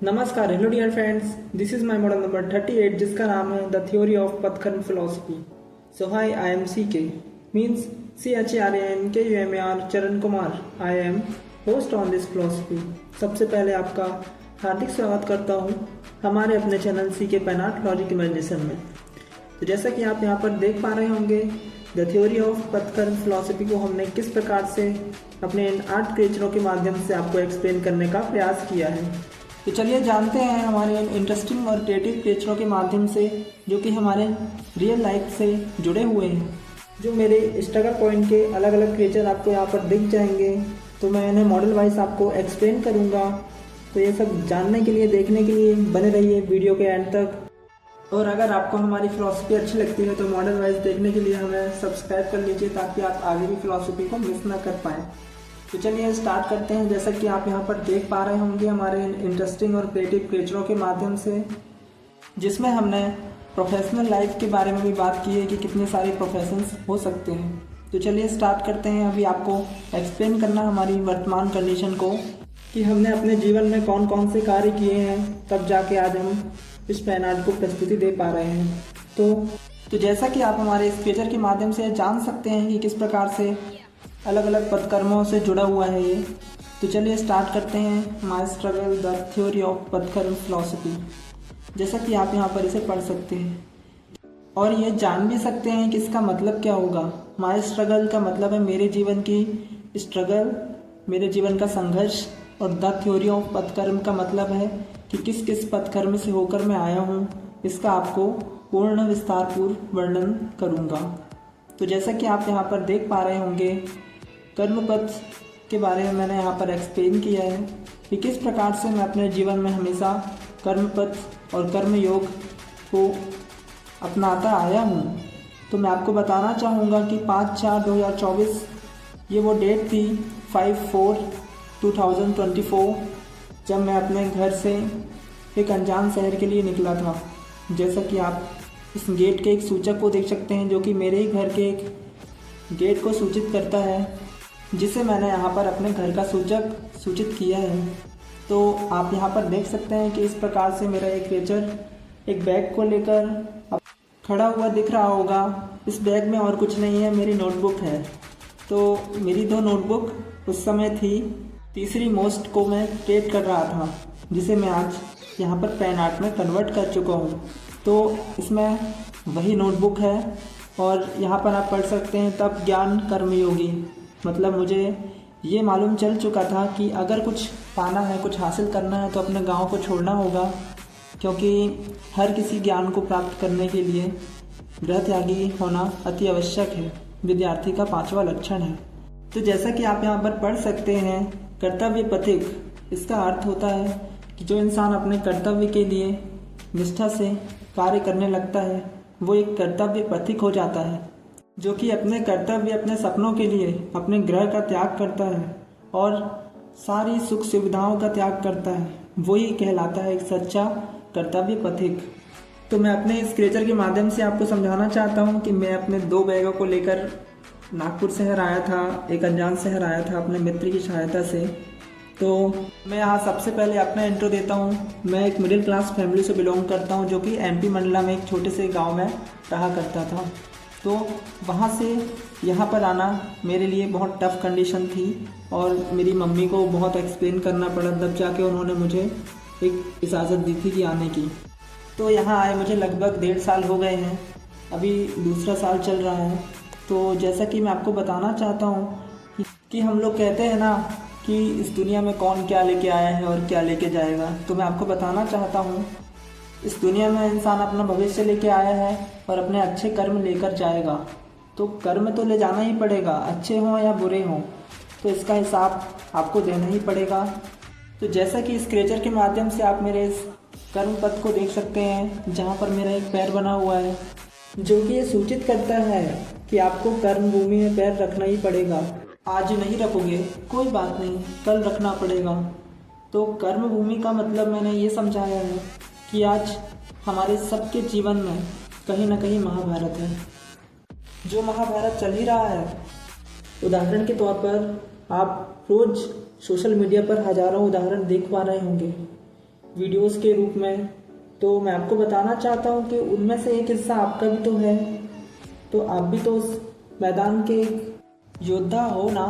नमस्कार, hello dear friends, this is my model number 38 जिसका नाम है द थ्योरी ऑफ पथकर्म philosophy. So hi, I am C K means CHRANKUMAR Charan Kumar. I am host on this philosophy. सबसे पहले आपका हार्दिक स्वागत करता हूँ हमारे अपने चैनल सी के पेन आर्ट लॉजिक इमेजिनेशन में। तो जैसा कि आप यहाँ पर देख पा रहे होंगे, द थ्योरी ऑफ पथकर्म फिलोसफी को हमने किस प्रकार से अपने इन आर्ट क्रिएचरों के माध्यम से आपको एक्सप्लेन करने का प्रयास किया है। तो चलिए जानते हैं हमारे इन इंटरेस्टिंग और क्रिएटिव क्रिएचरों के माध्यम से जो कि हमारे रियल लाइफ से जुड़े हुए हैं। जो मेरे स्ट्रगल पॉइंट के अलग अलग क्रिएचर आपको यहाँ पर दिख जाएंगे, तो मैं इन्हें मॉडल वाइज आपको एक्सप्लेन करूँगा। तो ये सब जानने के लिए, देखने के लिए बने रहिए वीडियो के एंड तक। और अगर आपको हमारी फिलॉसफी अच्छी लगती है तो मॉडल वाइज देखने के लिए हमें सब्सक्राइब कर लीजिए ताकि आप आगे भी फिलॉसफी को मिस ना कर पाएँ। तो चलिए स्टार्ट करते हैं। जैसा कि आप यहाँ पर देख पा रहे होंगे हमारे इंटरेस्टिंग और क्रिएटिव क्रिएचरों के माध्यम से, जिसमें हमने प्रोफेशनल लाइफ के बारे में भी बात की है कि कितने सारे प्रोफेशंस हो सकते हैं। तो चलिए स्टार्ट करते हैं। अभी आपको एक्सप्लेन करना हमारी वर्तमान कंडीशन को कि हमने अपने जीवन में कौन कौन से कार्य किए हैं, तब जाके आज हम इस पेन आर्ट को प्रस्तुति दे पा रहे हैं। तो जैसा कि आप हमारे इस क्रिएचर के माध्यम से जान सकते हैं कि किस प्रकार से अलग अलग पथकर्मों से जुड़ा हुआ है ये। तो चलिए स्टार्ट करते हैं। My struggle the theory of पथकर्म फिलोसफी। जैसा कि आप यहाँ पर इसे पढ़ सकते हैं और ये जान भी सकते हैं कि इसका मतलब क्या होगा। माय स्ट्रगल का मतलब है मेरे जीवन की स्ट्रगल, मेरे जीवन का संघर्ष, और द थ्योरी ऑफ पथकर्म का मतलब है कि किस किस पथकर्म से होकर मैं आया हूँ। इसका आपको पूर्ण विस्तारपूर्व वर्णन करूँगा। तो जैसा कि आप यहाँ पर देख पा रहे होंगे, कर्मपथ के बारे में मैंने यहाँ पर एक्सप्लेन किया है कि किस प्रकार से मैं अपने जीवन में हमेशा कर्मपथ और कर्मयोग को अपनाता आया हूँ। तो मैं आपको बताना चाहूँगा कि 5/4/2024 ये वो डेट थी, 5/4/2024, जब मैं अपने घर से एक अनजान शहर के लिए निकला था। जैसा कि आप इस गेट के एक सूचक को देख सकते हैं जो कि मेरे ही घर के एक गेट को सूचित करता है, जिसे मैंने यहाँ पर अपने घर का सूचक सूचित किया है। तो आप यहाँ पर देख सकते हैं कि इस प्रकार से मेरा एक क्रिएचर एक बैग को लेकर खड़ा हुआ दिख रहा होगा। इस बैग में और कुछ नहीं है, मेरी नोटबुक है। तो मेरी 2 नोटबुक उस समय थी, तीसरी मोस्ट को मैं क्रिएट कर रहा था, जिसे मैं आज यहाँ पर पेन आर्ट में कन्वर्ट कर चुका हूँ। तो इसमें वही नोटबुक है और यहाँ पर आप पढ़ सकते हैं, तब ज्ञान कर्मयोगी। मतलब मुझे ये मालूम चल चुका था कि अगर कुछ पाना है, कुछ हासिल करना है तो अपने गांव को छोड़ना होगा, क्योंकि हर किसी ज्ञान को प्राप्त करने के लिए गृहत्यागी होना अति आवश्यक है। विद्यार्थी का 5वां लक्षण है। तो जैसा कि आप यहाँ पर पढ़ सकते हैं, कर्तव्य पथिक, इसका अर्थ होता है कि जो इंसान अपने कर्तव्य के लिए निष्ठा से कार्य करने लगता है वो एक कर्तव्य पथिक हो जाता है, जो कि अपने कर्तव्य, अपने सपनों के लिए अपने ग्रह का त्याग करता है और सारी सुख सुविधाओं का त्याग करता है। वही कहलाता है एक सच्चा कर्तव्य पथिक। तो मैं अपने इस क्रिएचर के माध्यम से आपको समझाना चाहता हूँ कि मैं अपने 2 बैगों को लेकर नागपुर शहर आया था, एक अनजान शहर आया था अपने मित्र की सहायता से। तो मैं यहाँ सबसे पहले अपना इंट्रो देता हूँ। मैं एक मिडिल क्लास फैमिली से बिलोंग करता हूँ, जो कि MP मंडला में एक छोटे से गांव में रहा करता था। तो वहाँ से यहाँ पर आना मेरे लिए बहुत टफ़ कंडीशन थी और मेरी मम्मी को बहुत एक्सप्लेन करना पड़ा, तब जाके उन्होंने मुझे एक इजाज़त दी थी कि आने की। तो यहाँ आए मुझे लगभग 1.5 साल हो गए हैं, अभी दूसरा साल चल रहा है। तो जैसा कि मैं आपको बताना चाहता हूँ कि हम लोग कहते हैं ना कि इस दुनिया में कौन क्या लेके आया है और क्या लेके जाएगा। तो मैं आपको बताना चाहता हूँ, इस दुनिया में इंसान अपना भविष्य लेके आया है और अपने अच्छे कर्म लेकर जाएगा। तो कर्म तो ले जाना ही पड़ेगा, अच्छे हों या बुरे हों, तो इसका हिसाब आपको देना ही पड़ेगा। तो जैसा कि इस क्रिएचर के माध्यम से आप मेरे इस कर्म पथ को देख सकते हैं, जहाँ पर मेरा एक पैर बना हुआ है, जो कि ये सूचित करता है कि आपको कर्म भूमि में पैर रखना ही पड़ेगा। आज नहीं रखोगे कोई बात नहीं, कल रखना पड़ेगा। तो कर्म भूमि का मतलब मैंने ये समझाया है कि आज हमारे सबके जीवन में कहीं ना कहीं महाभारत है। जो महाभारत चल ही रहा है, उदाहरण के तौर पर आप रोज सोशल मीडिया पर हजारों उदाहरण देख पा रहे होंगे वीडियोस के रूप में। तो मैं आपको बताना चाहता हूँ कि उनमें से एक हिस्सा आपका भी तो है, तो आप भी तो उस मैदान के योद्धा हो ना,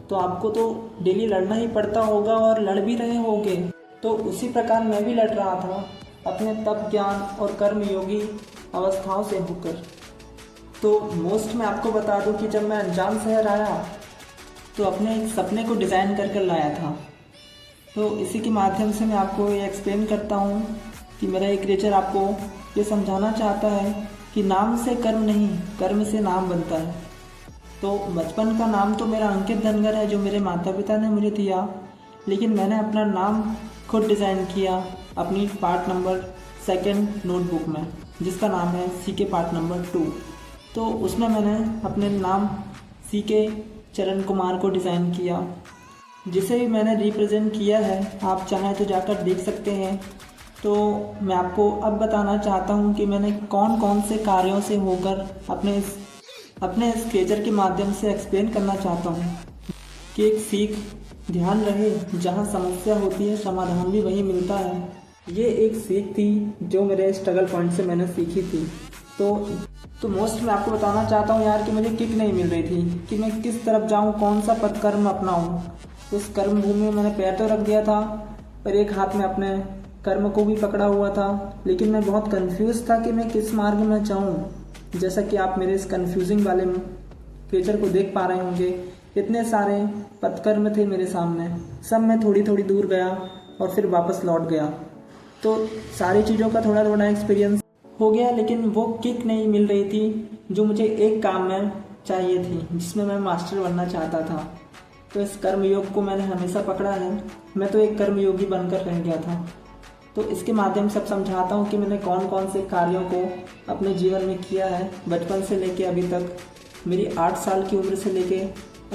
तो आपको तो डेली लड़ना ही पड़ता होगा और लड़ भी रहे होगे। तो उसी प्रकार मैं भी लड़ रहा था अपने तप ज्ञान और कर्म योगी अवस्थाओं से होकर। तो मोस्ट मैं आपको बता दूं कि जब मैं अनजान शहर आया तो अपने एक सपने को डिज़ाइन कर कर लाया था। तो इसी के माध्यम से मैं आपको ये एक्सप्लेन करता हूँ कि मेरा एक क्रिएचर आपको ये समझाना चाहता है कि नाम से कर्म नहीं, कर्म से नाम बनता है। तो बचपन का नाम तो मेरा अंकित धनगर है, जो मेरे माता पिता ने मुझे दिया, लेकिन मैंने अपना नाम खुद डिज़ाइन किया अपनी पार्ट नंबर 2 नोटबुक में, जिसका नाम है CK पार्ट नंबर 2। तो उसमें मैंने अपने नाम CK चरण कुमार को डिज़ाइन किया, जिसे भी मैंने रिप्रेजेंट किया है। आप चाहें तो जाकर देख सकते हैं। तो मैं आपको अब बताना चाहता हूँ कि मैंने कौन कौन से कार्यों से होकर अपने इस क्रिएचर के माध्यम से एक्सप्लेन करना चाहता हूँ कि एक सीख ध्यान रहे, जहाँ समस्या होती है समाधान भी वहीं मिलता है। ये एक सीख थी जो मेरे स्ट्रगल पॉइंट से मैंने सीखी थी। तो मोस्ट मैं आपको बताना चाहता हूँ यार कि मुझे किक नहीं मिल रही थी कि मैं किस तरफ जाऊँ, कौन सा पद कर्म अपनाऊँ। उस कर्म भूमि में मैंने पैर तो रख दिया था, पर एक हाथ में अपने कर्म को भी पकड़ा हुआ था, लेकिन मैं बहुत कंफ्यूज था कि मैं किस मार्ग में जाऊँ। जैसा कि आप मेरे इस कंफ्यूजिंग वाले क्रिएचर को देख पा रहे होंगे, इतने सारे पदकर्म थे मेरे सामने, सब मैं थोड़ी थोड़ी दूर गया और फिर वापस लौट गया। तो सारी चीज़ों का थोड़ा थोड़ा एक्सपीरियंस हो गया, लेकिन वो किक नहीं मिल रही थी जो मुझे एक काम में चाहिए थी, जिसमें मैं मास्टर बनना चाहता था। तो इस कर्मयोग को मैंने हमेशा पकड़ा है, मैं तो एक कर्मयोगी बनकर रह गया था। तो इसके माध्यम से अब समझाता हूँ कि मैंने कौन कौन से कार्यों को अपने जीवन में किया है, बचपन से लेके अभी तक। मेरी 8 साल की उम्र से लेके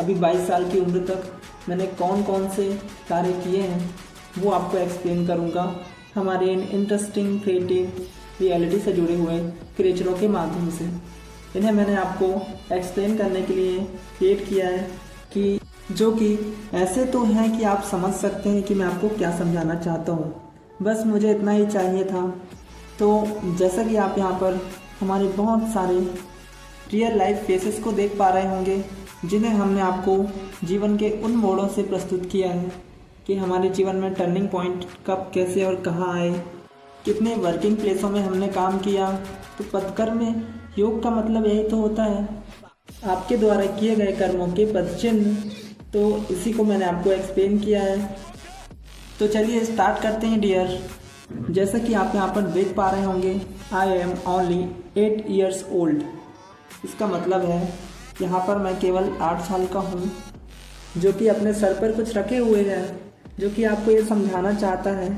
अभी 22 साल की उम्र तक मैंने कौन कौन से कार्य किए हैं, वो आपको एक्सप्लेन करूँगा हमारे इन इंटरेस्टिंग क्रिएटिव रियलिटी से जुड़े हुए क्रिएचरों के माध्यम से। इन्हें मैंने आपको एक्सप्लेन करने के लिए क्रिएट किया है कि जो कि ऐसे तो हैं कि आप समझ सकते हैं कि मैं आपको क्या समझाना चाहता हूँ। बस मुझे इतना ही चाहिए था। तो जैसा कि आप यहाँ पर हमारे बहुत सारे रियल लाइफ फेसेस को देख पा रहे होंगे, जिन्हें हमने आपको जीवन के उन मोड़ों से प्रस्तुत किया है कि हमारे जीवन में टर्निंग पॉइंट कब, कैसे और कहाँ आए, कितने वर्किंग प्लेसों में हमने काम किया। तो पदकर्म में योग का मतलब यही तो होता है, आपके द्वारा किए गए कर्मों के पदचिन्ह। तो इसी को मैंने आपको एक्सप्लेन किया है। तो चलिए स्टार्ट करते हैं डियर। जैसा कि आप यहाँ पर देख पा रहे होंगे, I am only 8 years old। इसका मतलब है यहाँ पर मैं केवल 8 साल का हूँ, जो कि अपने सर पर कुछ रखे हुए है, जो कि आपको ये समझाना चाहता है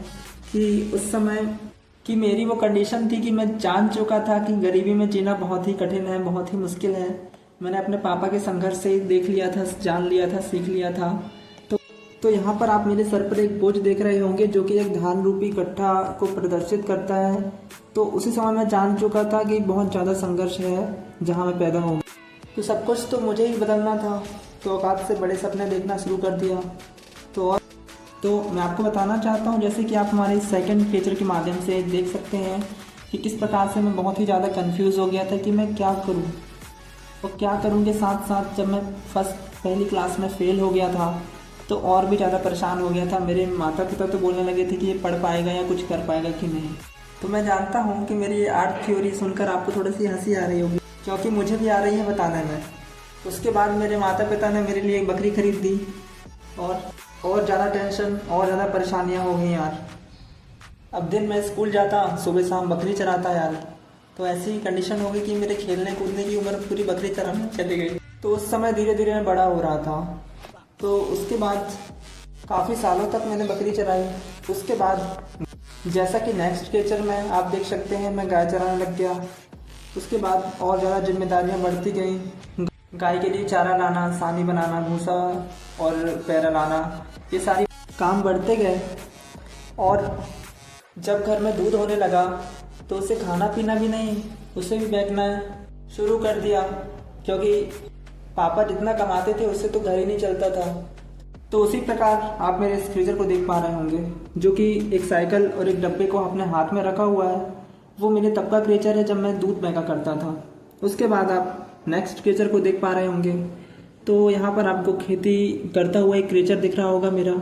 कि उस समय कि मेरी वो कंडीशन थी कि मैं जान चुका था कि गरीबी में जीना बहुत ही कठिन है, बहुत ही मुश्किल है। मैंने अपने पापा के संघर्ष से देख लिया था, जान लिया था, सीख लिया था। तो यहाँ पर आप मेरे सर पर एक बोझ देख रहे होंगे, जो कि एक धान रूपी गट्ठा को प्रदर्शित करता है। तो उसी समय मैं जान चुका था कि बहुत ज़्यादा संघर्ष है जहाँ मैं पैदा हूँ। तो सब कुछ तो मुझे ही बदलना था, तो औकात से बड़े सपने देखना शुरू कर दिया। तो मैं आपको बताना चाहता हूँ, जैसे कि आप हमारे सेकंड फीचर के माध्यम से देख सकते हैं कि किस प्रकार से मैं बहुत ही ज़्यादा कंफ्यूज हो गया था कि मैं क्या करूँ और क्या करूँ के साथ साथ जब मैं पहली क्लास में फेल हो गया था तो और भी ज़्यादा परेशान हो गया था। मेरे माता पिता तो बोलने लगे थे कि ये पढ़ पाएगा या कुछ कर पाएगा कि नहीं। तो मैं जानता हूँ कि मेरी ये आर्ट थ्योरी सुनकर आपको थोड़ी सी हंसी आ रही होगी, क्योंकि मुझे भी आ रही है बताने में। उसके बाद मेरे माता पिता ने मेरे लिए एक बकरी खरीद दी और ज़्यादा टेंशन और ज़्यादा परेशानियाँ हो गई यार। अब दिन मैं स्कूल जाता, सुबह शाम बकरी चराता यार। तो ऐसी कंडीशन हो गई कि मेरे खेलने कूदने की उम्र पूरी बकरी चराने चली गई। तो उस समय धीरे धीरे मैं बड़ा हो रहा था। तो उसके बाद काफ़ी सालों तक मैंने बकरी चराई। उसके बाद जैसा कि नेक्स्ट क्रिएचर में आप देख सकते हैं, मैं गाय चराने लग गया। उसके बाद और ज़्यादा जिम्मेदारियां बढ़ती गई। गाय के लिए चारा लाना, सानी बनाना, भूसा और पैरा लाना, ये सारी काम बढ़ते गए। और जब घर में दूध होने लगा तो उसे खाना पीना भी नहीं, उसे भी बेचना शुरू कर दिया, क्योंकि पापा जितना कमाते थे उससे तो घर ही नहीं चलता था। तो उसी प्रकार आप मेरे इस फ्रीजर को देख पा रहे होंगे, जो कि एक साइकिल और एक डब्बे को अपने हाथ में रखा हुआ है। वो मेरे तब का क्रिएचर है जब मैं दूध महंगा करता था। उसके बाद आप नेक्स्ट क्रिएचर को देख पा रहे होंगे। तो यहाँ पर आपको खेती करता हुआ एक क्रिएचर दिख रहा होगा मेरा।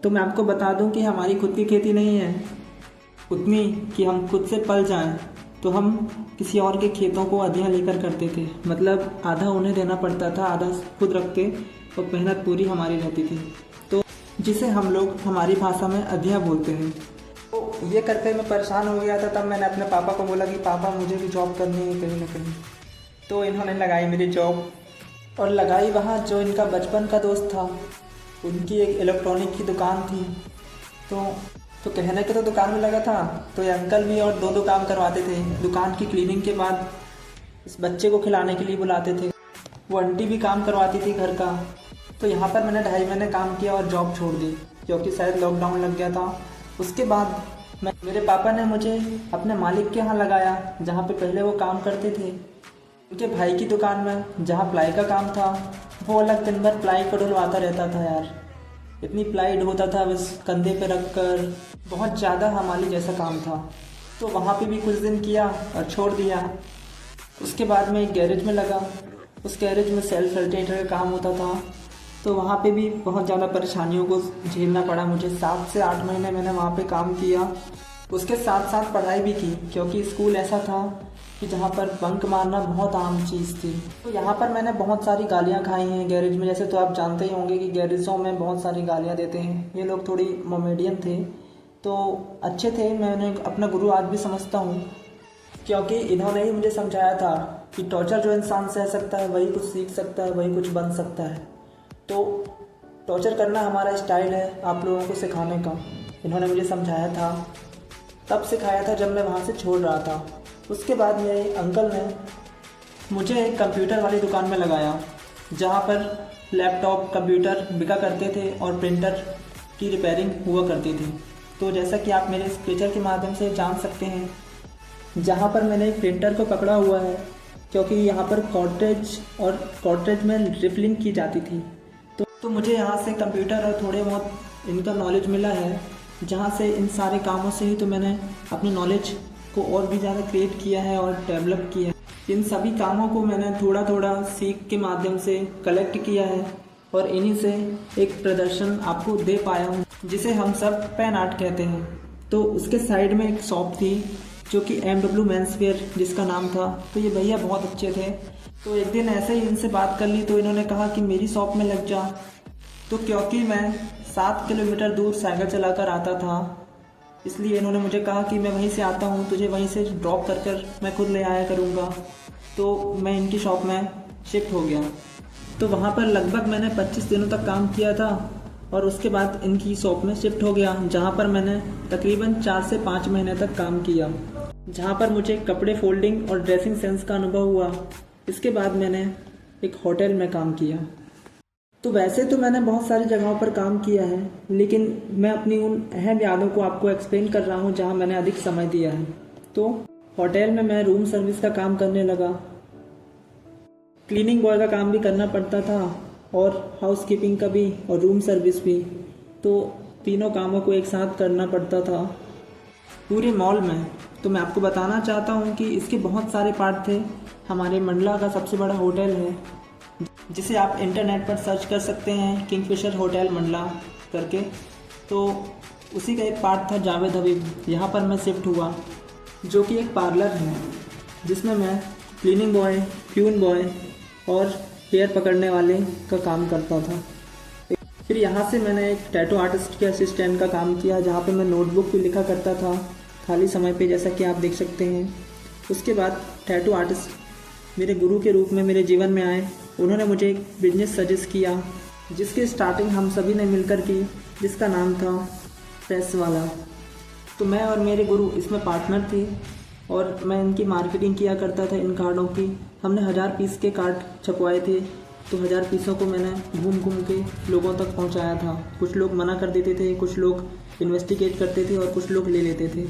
तो मैं आपको बता दूं कि हमारी खुद की खेती नहीं है उतनी कि हम खुद से पल जाएं। तो हम किसी और के खेतों को अधिया लेकर करते थे, मतलब आधा उन्हें देना पड़ता था, आधा खुद रखते और मेहनत पूरी हमारी रहती थी। तो जिसे हम लोग हमारी भाषा में अधिया बोलते हैं। तो ये करके मैं परेशान हो गया था। तब मैंने अपने पापा को बोला कि पापा मुझे भी जॉब करनी है कहीं ना कहीं। तो इन्होंने लगाई मेरी जॉब, और लगाई वहाँ जो इनका बचपन का दोस्त था। उनकी एक इलेक्ट्रॉनिक की दुकान थी। तो कहने के तो दुकान में लगा था, तो ये अंकल भी और दो काम करवाते थे। दुकान की क्लीनिंग के बाद इस बच्चे को खिलाने के लिए बुलाते थे। वो आंटी भी काम करवाती थी घर का। तो यहाँ पर मैंने 2.5 महीने काम किया और जॉब छोड़ दी, क्योंकि शायद लॉकडाउन लग गया था। उसके बाद मेरे पापा ने मुझे अपने मालिक के यहाँ लगाया, जहाँ पे पहले वो काम करते थे। उनके भाई की दुकान में जहाँ प्लाई का काम था, वो अलग दिन भर प्लाई को ढुलवाता रहता था यार। इतनी प्लाई ढोता था बस कंधे पे रख कर, बहुत ज़्यादा हमारी जैसा काम था। तो वहाँ पे भी कुछ दिन किया और छोड़ दिया। उसके बाद मैं एक गैरेज में लगा। उस गैरेज में सेल्फ अल्टरनेटर का काम होता था। तो वहाँ पे भी बहुत ज़्यादा परेशानियों को झेलना पड़ा मुझे। 7 से 8 महीने मैंने वहाँ पे काम किया। उसके साथ साथ पढ़ाई भी की, क्योंकि स्कूल ऐसा था कि जहाँ पर बंक मारना बहुत आम चीज़ थी। तो यहाँ पर मैंने बहुत सारी गालियाँ खाई हैं गैरेज में। जैसे तो आप जानते ही होंगे कि गैरेजों में बहुत सारी गालियाँ देते हैं। ये लोग थोड़ी मोमेडियन थे, तो अच्छे थे। मैंने अपना गुरु आज भी समझता हूँ, क्योंकि इन्होंने ही मुझे समझाया था कि टॉर्चर जो इंसान सह सकता है वही कुछ सीख सकता है, वही कुछ बन सकता है। तो टॉर्चर करना हमारा स्टाइल है आप लोगों को सिखाने का। इन्होंने मुझे समझाया था, तब सिखाया था जब मैं वहाँ से छोड़ रहा था। उसके बाद मेरे अंकल ने मुझे एक कंप्यूटर वाली दुकान में लगाया, जहाँ पर लैपटॉप कंप्यूटर बिका करते थे और प्रिंटर की रिपेयरिंग हुआ करती थी। तो जैसा कि आप मेरे इस पिक्चर के माध्यम से जान सकते हैं, जहाँ पर मैंने एक प्रिंटर को पकड़ा हुआ है, क्योंकि यहाँ पर कॉर्ट्रेज में रिफिलिंग की जाती थी। तो मुझे यहाँ से कंप्यूटर और थोड़े बहुत इनका नॉलेज मिला है, जहाँ से इन सारे कामों से ही तो मैंने अपनी नॉलेज को और भी ज़्यादा क्रिएट किया है और डेवलप किया है। इन सभी कामों को मैंने थोड़ा थोड़ा सीख के माध्यम से कलेक्ट किया है और इन्हीं से एक प्रदर्शन आपको दे पाया हूँ, जिसे हम सब पैन आर्ट कहते हैं। तो उसके साइड में एक शॉप थी जो कि MW मेंसवेयर जिसका नाम था। तो ये भैया बहुत अच्छे थे। तो एक दिन ऐसे ही इनसे बात कर ली, तो इन्होंने कहा कि मेरी शॉप में लग जा। तो क्योंकि मैं 7 किलोमीटर दूर साइकिल चलाकर आता था, इसलिए इन्होंने मुझे कहा कि मैं वहीं से आता हूँ, तुझे वहीं से ड्रॉप कर मैं खुद ले आया करूँगा। तो मैं इनकी शॉप में शिफ्ट हो गया। तो वहाँ पर लगभग मैंने 25 दिनों तक काम किया था और उसके बाद इनकी शॉप में शिफ्ट हो गया, जहाँ पर मैंने तकरीबन 4 से 5 महीने तक काम किया, जहाँ पर मुझे कपड़े फोल्डिंग और ड्रेसिंग सेंस का अनुभव हुआ। इसके बाद मैंने एक होटल में काम किया। तो वैसे तो मैंने बहुत सारी जगहों पर काम किया है, लेकिन मैं अपनी उन अहम यादों को आपको एक्सप्लेन कर रहा हूँ जहाँ मैंने अधिक समय दिया है। तो होटल में मैं रूम सर्विस का काम करने लगा। क्लीनिंग बॉय का काम भी करना पड़ता था और हाउसकीपिंग का भी और रूम सर्विस भी। तो तीनों कामों को एक साथ करना पड़ता था पूरे मॉल में। तो मैं आपको बताना चाहता हूँ कि इसके बहुत सारे पार्ट थे। हमारे मंडला का सबसे बड़ा होटल है, जिसे आप इंटरनेट पर सर्च कर सकते हैं, किंगफिशर होटल मंडला करके। तो उसी का एक पार्ट था जावेद हबीब। यहाँ पर मैं शिफ्ट हुआ, जो कि एक पार्लर है, जिसमें मैं क्लीनिंग बॉय, प्यून बॉय और हेयर पकड़ने वाले का काम करता था। फिर यहाँ से मैंने एक टैटू आर्टिस्ट के असिस्टेंट का काम किया, जहाँ पे मैं नोटबुक भी लिखा करता था खाली समय पे, जैसा कि आप देख सकते हैं। उसके बाद टैटू आर्टिस्ट मेरे गुरु के रूप में मेरे जीवन में आए। उन्होंने मुझे एक बिजनेस सजेस्ट किया, जिसकी स्टार्टिंग हम सभी ने मिलकर की, जिसका नाम था प्रेस वाला। तो मैं और मेरे गुरु इसमें पार्टनर थे और मैं इनकी मार्केटिंग किया करता था इन कार्डों की। हमने 1000 पीस के कार्ड छपवाए थे, तो 1000 पीसों को मैंने घूम घूम के लोगों तक पहुंचाया था। कुछ लोग मना कर देते थे, कुछ लोग इन्वेस्टिगेट करते थे और कुछ लोग ले लेते थे।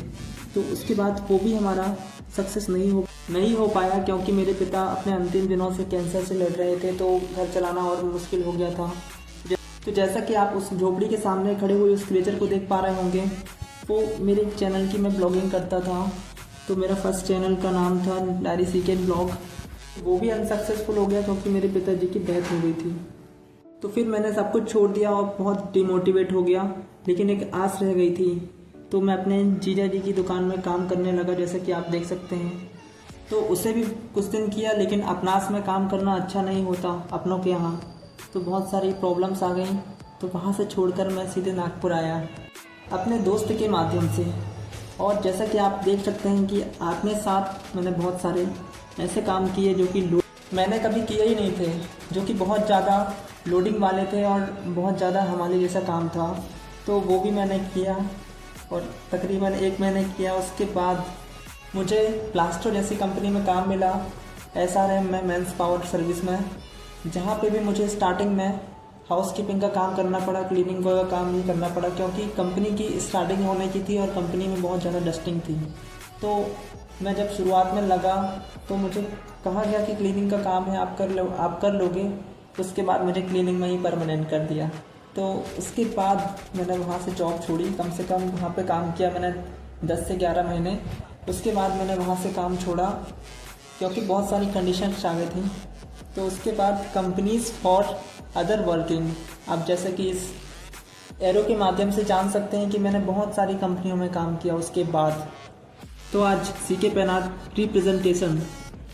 तो उसके बाद वो भी हमारा सक्सेस नहीं हो पाया, क्योंकि मेरे पिता अपने अंतिम दिनों से कैंसर से लड़ रहे थे, तो घर चलाना और मुश्किल हो गया था। तो जैसा कि आप उस झोपड़ी के सामने खड़े हुए उस क्रिएचर को देख पा रहे होंगे, वो मेरे चैनल की मैं ब्लॉगिंग करता था। तो मेरा फर्स्ट चैनल का नाम था डायरी सीकेट ब्लॉग। वो भी अनसक्सेसफुल हो गया क्योंकि मेरे पिताजी की डेथ हो गई थी। तो फिर मैंने सब कुछ छोड़ दिया और बहुत डिमोटिवेट हो गया, लेकिन एक आस रह गई थी। तो मैं अपने जीजा जी की दुकान में काम करने लगा, जैसे कि आप देख सकते हैं। तो उसे भी कुछ दिन किया, लेकिन अपनास में काम करना अच्छा नहीं होता अपनों के यहाँ। तो बहुत सारी प्रॉब्लम्स आ गई, तो वहाँ से छोड़कर मैं सीधे नागपुर आया अपने दोस्त के माध्यम से। और जैसा कि आप देख सकते हैं कि अपने साथ मैंने बहुत सारे ऐसे काम किए जो कि मैंने कभी किए ही नहीं थे, जो कि बहुत ज़्यादा लोडिंग वाले थे और बहुत ज़्यादा हमारे जैसा काम था। तो वो भी मैंने किया और तकरीबन 1 महीने किया। उसके बाद मुझे प्लास्टो जैसी कंपनी में काम मिला, SRM में, मेंस पावर सर्विस में, जहाँ पे भी मुझे स्टार्टिंग में हाउसकीपिंग का काम करना पड़ा, क्लीनिंग का काम नहीं करना पड़ा, क्योंकि कंपनी की स्टार्टिंग होने की थी और कंपनी में बहुत ज़्यादा डस्टिंग थी। तो मैं जब शुरुआत में लगा तो मुझे कहा गया कि क्लीनिंग का काम है, आप कर लोगे। उसके बाद मुझे क्लीनिंग में ही परमानेंट कर दिया। तो उसके बाद मैंने वहाँ से जॉब छोड़ी। कम से कम वहाँ पे काम किया मैंने 10 से 11 महीने। उसके बाद मैंने वहाँ से काम छोड़ा क्योंकि बहुत सारी कंडीशंस आ गई थी। तो उसके बाद कंपनीज फॉर अदर वर्किंग, आप जैसे कि इस एरो के माध्यम से जान सकते हैं कि मैंने बहुत सारी कंपनियों में काम किया उसके बाद। तो आज सीके पेनाट रिप्रेजेंटेशन,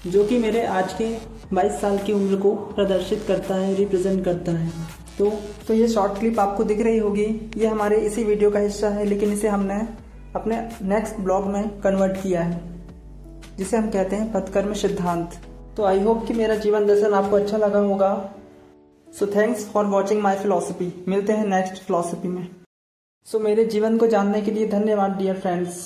जो कि मेरे आज के 22 साल की उम्र को प्रदर्शित करता है, रिप्रेजेंट करता है। तो ये शॉर्ट क्लिप आपको दिख रही होगी, ये हमारे इसी वीडियो का हिस्सा है, लेकिन इसे हमने अपने नेक्स्ट ब्लॉग में कन्वर्ट किया है, जिसे हम कहते हैं पथकर्म सिद्धांत। तो आई होप कि मेरा जीवन दर्शन आपको अच्छा लगा होगा। So thanks for watching my philosophy. मिलते हैं नेक्स्ट फिलॉसफी में। सो मेरे जीवन को जानने के लिए धन्यवाद डियर फ्रेंड्स।